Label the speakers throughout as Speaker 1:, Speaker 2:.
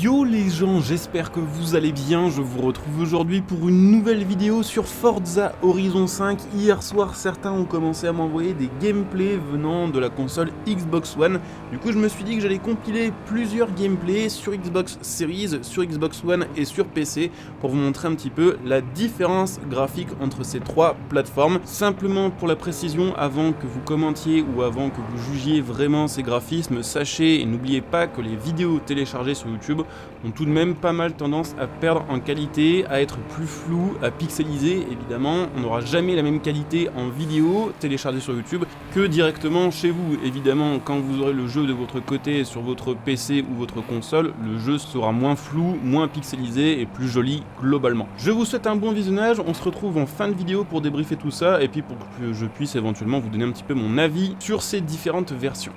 Speaker 1: Yo les gens, j'espère que vous allez bien, je vous retrouve aujourd'hui pour une nouvelle vidéo sur Forza Horizon 5. Hier soir, certains ont commencé à m'envoyer des gameplays venant de la console Xbox One. Du coup, je me suis dit que j'allais compiler plusieurs gameplays sur Xbox Series, sur Xbox One et sur PC pour vous montrer un petit peu la différence graphique entre ces trois plateformes. Simplement pour la précision, avant que vous commentiez ou avant que vous jugiez vraiment ces graphismes, sachez et n'oubliez pas que les vidéos téléchargées sur YouTube ont tout de même pas mal tendance à perdre en qualité, à être plus floues, à pixeliser. Évidemment, on n'aura jamais la même qualité en vidéo téléchargée sur YouTube que directement chez vous. Évidemment, quand vous aurez le jeu de votre côté sur votre PC ou votre console, le jeu sera moins flou, moins pixelisé et plus joli globalement. Je vous souhaite un bon visionnage, on se retrouve en fin de vidéo pour débriefer tout ça et puis pour que je puisse éventuellement vous donner un petit peu mon avis sur ces différentes versions.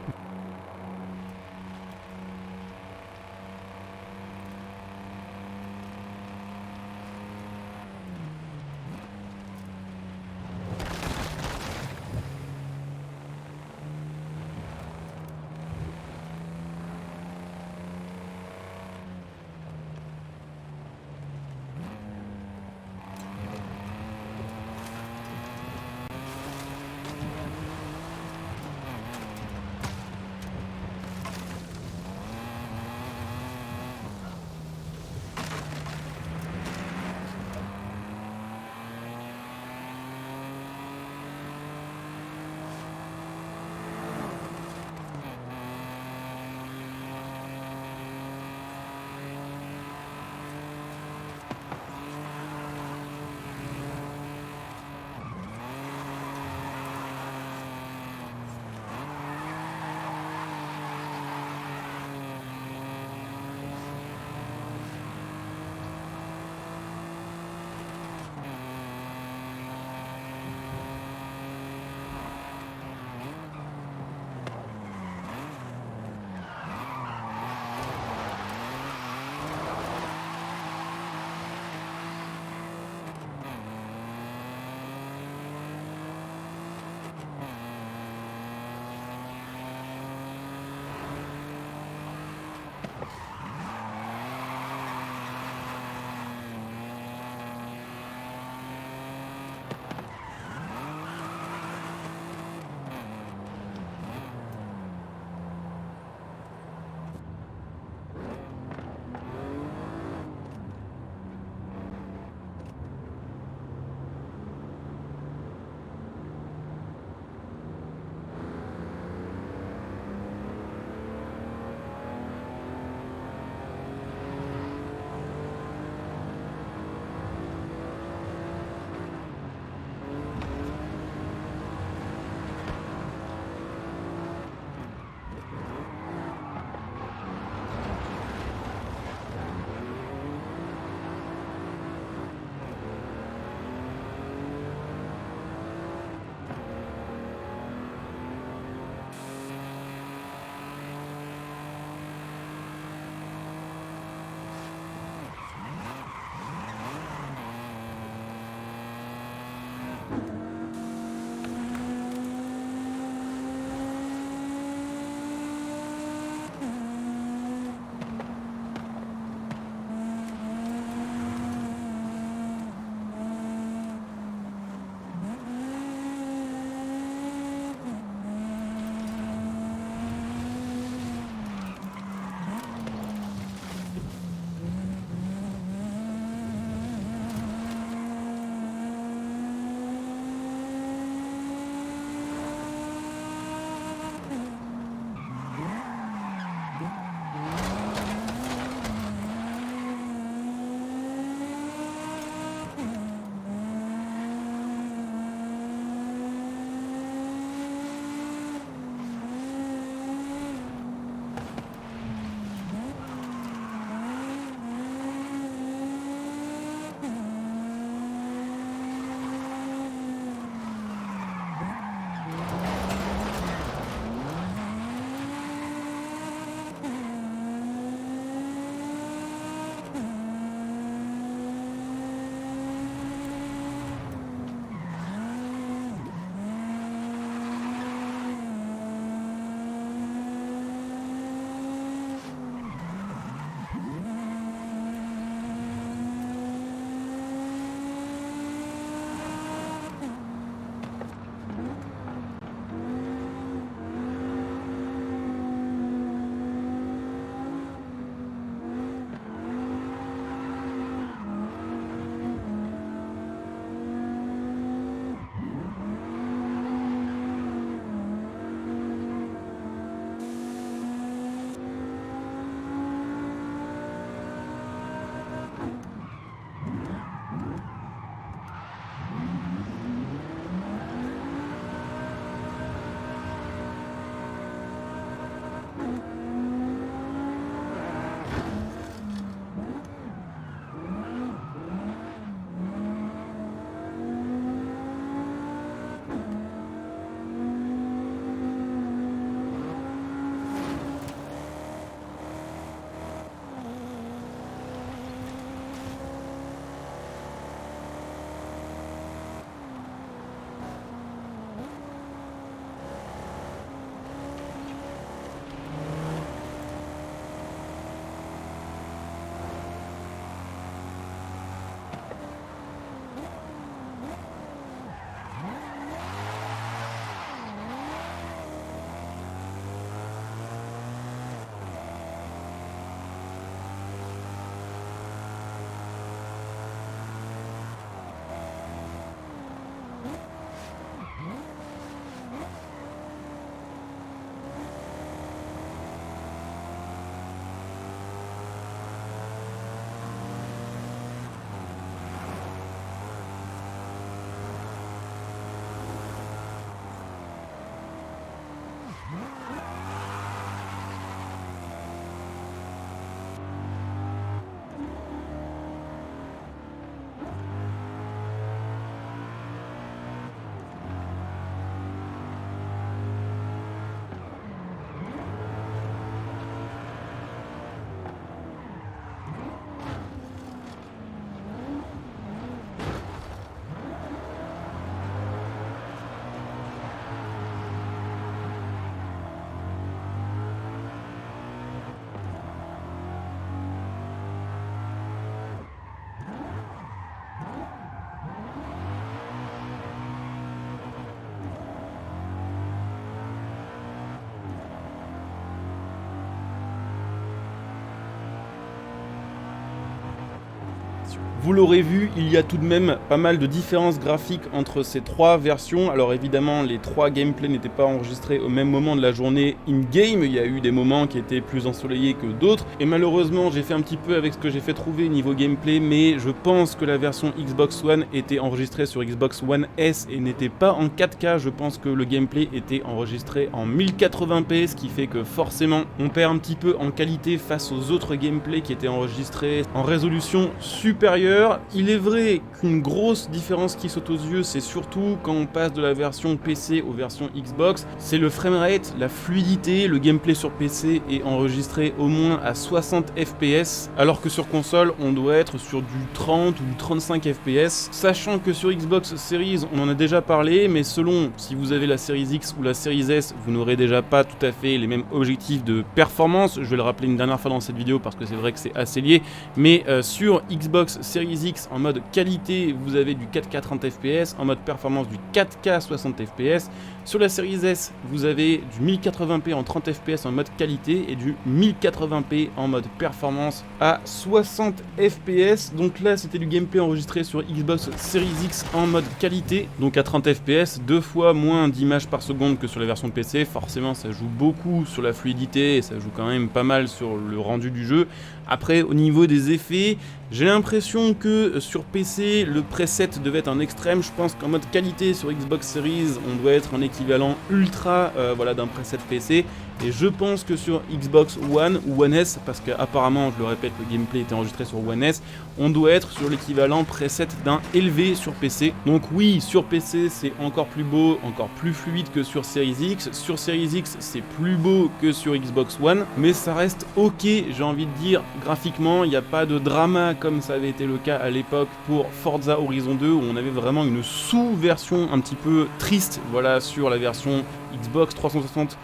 Speaker 1: versions. Vous l'aurez vu, il y a tout de même pas mal de différences graphiques entre ces 3 versions. Alors évidemment, les 3 gameplays n'étaient pas enregistrés au même moment de la journée in-game. Il y a eu des moments qui étaient plus ensoleillés que d'autres. Et malheureusement, j'ai fait un petit peu avec ce que j'ai fait trouver niveau gameplay, mais je pense que la version Xbox One était enregistrée sur Xbox One S et n'était pas en 4K. Je pense que le gameplay était enregistré en 1080p, ce qui fait que forcément, on perd un petit peu en qualité face aux autres gameplays qui étaient enregistrés en résolution supérieure. Il est vrai qu'une grosse différence qui saute aux yeux, c'est surtout quand on passe de la version PC aux versions Xbox, c'est le framerate, la fluidité. Le gameplay sur PC est enregistré au moins à 60 fps, alors que sur console, on doit être sur du 30 ou du 35 fps, sachant que sur Xbox Series, on en a déjà parlé, mais selon si vous avez la Series X ou la Series S, vous n'aurez déjà pas tout à fait les mêmes objectifs de performance. Je vais le rappeler une dernière fois dans cette vidéo parce que c'est vrai que c'est assez lié, mais sur Xbox Series X en mode qualité, vous avez du 4K 30 fps, en mode performance du 4K 60 fps. Sur la Series S, vous avez du 1080p en 30 fps en mode qualité et du 1080p en mode performance à 60 fps. Donc là, c'était du gameplay enregistré sur Xbox Series X en mode qualité, donc à 30 fps, 2 fois moins d'images par seconde que sur la version PC. Forcément, ça joue beaucoup sur la fluidité et ça joue quand même pas mal sur le rendu du jeu. Après, au niveau des effets, j'ai l'impression que sur PC, le preset devait être un extrême. Je pense qu'en mode qualité sur Xbox Series, on doit être en équivalent ultra voilà, d'un preset PC. Et je pense que sur Xbox One ou One S, parce qu'apparemment, je le répète, le gameplay était enregistré sur One S, on doit être sur l'équivalent preset d'un élevé sur PC. Donc oui, sur PC, c'est encore plus beau, encore plus fluide que sur Series X. Sur Series X, c'est plus beau que sur Xbox One, mais ça reste ok, j'ai envie de dire, graphiquement. Il n'y a pas de drama comme ça avait été le cas à l'époque pour Forza Horizon 2, où on avait vraiment une sous-version un petit peu triste, voilà, sur la version Xbox 360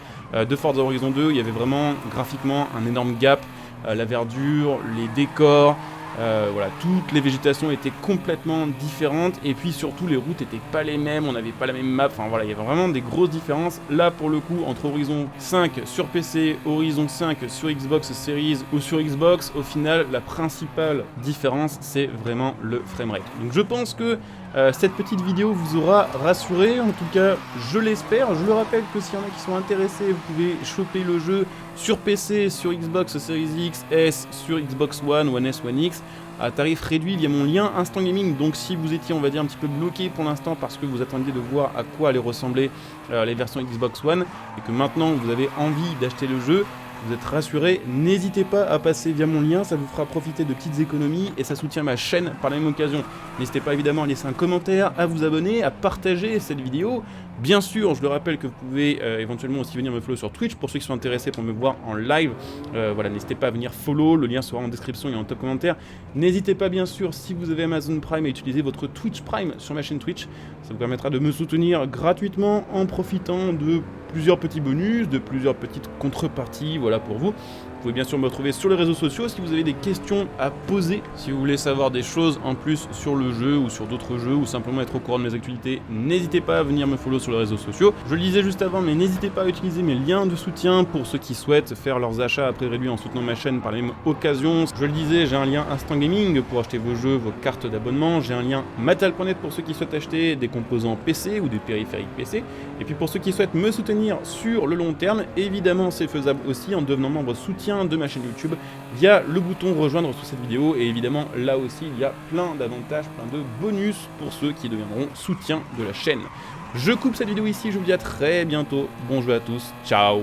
Speaker 1: de Forza Horizon 2, il y avait vraiment graphiquement un énorme gap, la verdure, les décors, voilà, toutes les végétations étaient complètement différentes et puis surtout les routes étaient pas les mêmes, on n'avait pas la même map, enfin voilà, il y avait vraiment des grosses différences. Là pour le coup, entre Horizon 5 sur PC, Horizon 5 sur Xbox Series ou sur Xbox, au final la principale différence c'est vraiment le framerate. Donc je pense que cette petite vidéo vous aura rassuré, en tout cas je l'espère. Je le rappelle que s'il y en a qui sont intéressés, vous pouvez choper le jeu sur PC, sur Xbox Series X, S, sur Xbox One, One S, One X, à tarif réduit via mon lien Instant Gaming. Donc si vous étiez, on va dire, un petit peu bloqué pour l'instant parce que vous attendiez de voir à quoi allaient ressembler les versions Xbox One, et que maintenant vous avez envie d'acheter le jeu, vous êtes rassurés, n'hésitez pas à passer via mon lien, ça vous fera profiter de petites économies et ça soutient ma chaîne par la même occasion. N'hésitez pas évidemment à laisser un commentaire, à vous abonner, à partager cette vidéo. Bien sûr, je le rappelle que vous pouvez éventuellement aussi venir me follow sur Twitch pour ceux qui sont intéressés pour me voir en live. Voilà, n'hésitez pas à venir follow, le lien sera en description et en top commentaire. N'hésitez pas bien sûr, si vous avez Amazon Prime, à utiliser votre Twitch Prime sur ma chaîne Twitch. Ça vous permettra de me soutenir gratuitement en profitant de plusieurs petits bonus, de plusieurs petites contreparties, voilà pour vous. Vous pouvez bien sûr me retrouver sur les réseaux sociaux si vous avez des questions à poser, si vous voulez savoir des choses en plus sur le jeu ou sur d'autres jeux ou simplement être au courant de mes actualités, n'hésitez pas à venir me follow sur les réseaux sociaux. Je le disais juste avant, mais n'hésitez pas à utiliser mes liens de soutien pour ceux qui souhaitent faire leurs achats à prix réduit en soutenant ma chaîne par la même occasion. Je le disais, j'ai un lien Instant Gaming pour acheter vos jeux, vos cartes d'abonnement, j'ai un lien Mattel.net pour ceux qui souhaitent acheter des composants PC ou des périphériques PC, et puis pour ceux qui souhaitent me soutenir sur le long terme, évidemment c'est faisable aussi en devenant membre soutien de ma chaîne YouTube via le bouton rejoindre sous cette vidéo, et évidemment là aussi il y a plein d'avantages, plein de bonus pour ceux qui deviendront soutien de la chaîne. Je coupe cette vidéo ici, je vous dis à très bientôt, bon jeu à tous, ciao.